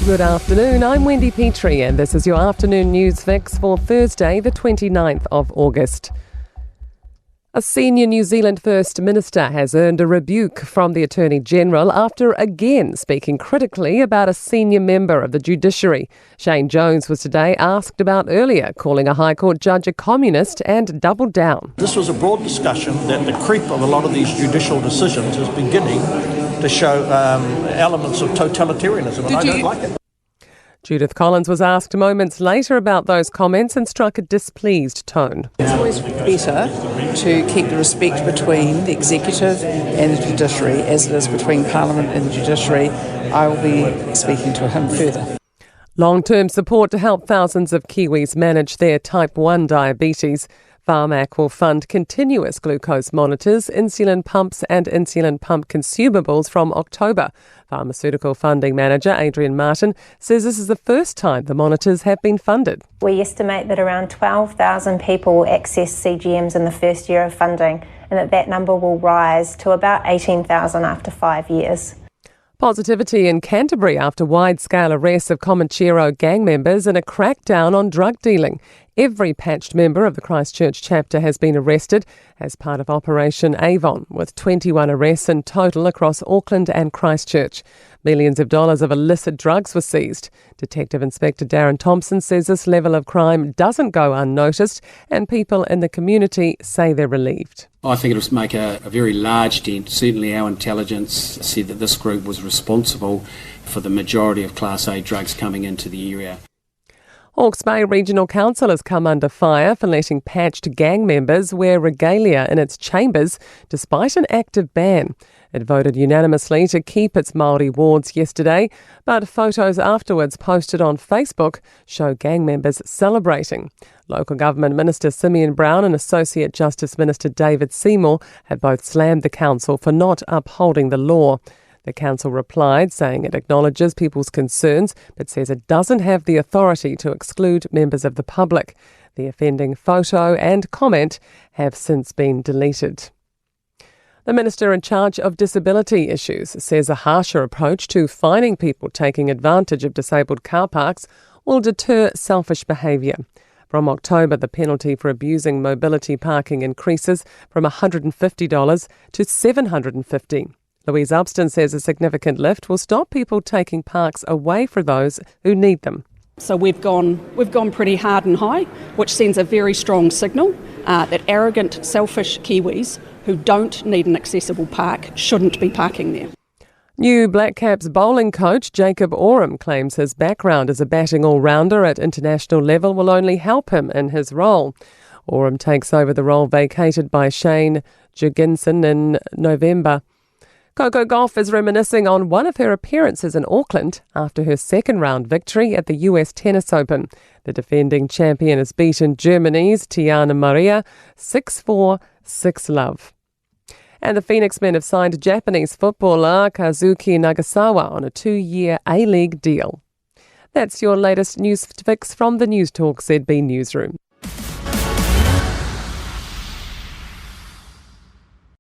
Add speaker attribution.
Speaker 1: Good afternoon, I'm Wendy Petrie and this is your afternoon news fix for Thursday the 29th of August. A senior New Zealand First Minister has earned a rebuke from the Attorney-General after again speaking critically about a senior member of the judiciary. Shane Jones was today asked about earlier calling a High Court judge a communist and doubled down.
Speaker 2: This was a broad discussion that the creep of a lot of these judicial decisions is beginning to show elements of totalitarianism, and I don't like it.
Speaker 1: Judith Collins was asked moments later about those comments and struck a displeased tone.
Speaker 3: It's always better to keep the respect between the executive and the judiciary as it is between Parliament and the judiciary. I will be speaking to him further.
Speaker 1: Long-term support to help thousands of Kiwis manage their type 1 diabetes. Pharmac will fund continuous glucose monitors, insulin pumps and insulin pump consumables from October. Pharmaceutical funding manager Adrian Martin says this is the first time the monitors have been funded.
Speaker 4: We estimate that around 12,000 people will access CGMs in the first year of funding and that number will rise to about 18,000 after 5 years.
Speaker 1: Positivity in Canterbury after wide-scale arrests of Comanchero gang members and a crackdown on drug dealing. Every patched member of the Christchurch chapter has been arrested as part of Operation Avon, with 21 arrests in total across Auckland and Christchurch. Millions of dollars of illicit drugs were seized. Detective Inspector Darren Thompson says this level of crime doesn't go unnoticed and people in the community say they're relieved.
Speaker 5: I think it'll make a very large dent. Certainly our intelligence said that this group was responsible for the majority of Class A drugs coming into the area.
Speaker 1: Hawke's Bay Regional Council has come under fire for letting patched gang members wear regalia in its chambers despite an active ban. It voted unanimously to keep its Māori wards yesterday, but photos afterwards posted on Facebook show gang members celebrating. Local Government Minister Simeon Brown and Associate Justice Minister David Seymour have both slammed the council for not upholding the law. The council replied, saying it acknowledges people's concerns, but says it doesn't have the authority to exclude members of the public. The offending photo and comment have since been deleted. The Minister in charge of disability issues says a harsher approach to fining people taking advantage of disabled car parks will deter selfish behaviour. From October, the penalty for abusing mobility parking increases from $150 to $750. Louise Upston says a significant lift will stop people taking parks away from those who need them.
Speaker 6: So we've gone pretty hard and high, which sends a very strong signal that arrogant, selfish Kiwis who don't need an accessible park shouldn't be parking there.
Speaker 1: New Black Caps bowling coach Jacob Oram claims his background as a batting all-rounder at international level will only help him in his role. Oram takes over the role vacated by Shane Jurgensen in November. Coco Gauff is reminiscing on one of her appearances in Auckland after her second-round victory at the US Tennis Open. The defending champion has beaten Germany's Tiana Maria 6-4, 6-love. And the Phoenix Men have signed Japanese footballer Kazuki Nagasawa on a 2-year A-League deal. That's your latest news fix from the Newstalk ZB newsroom.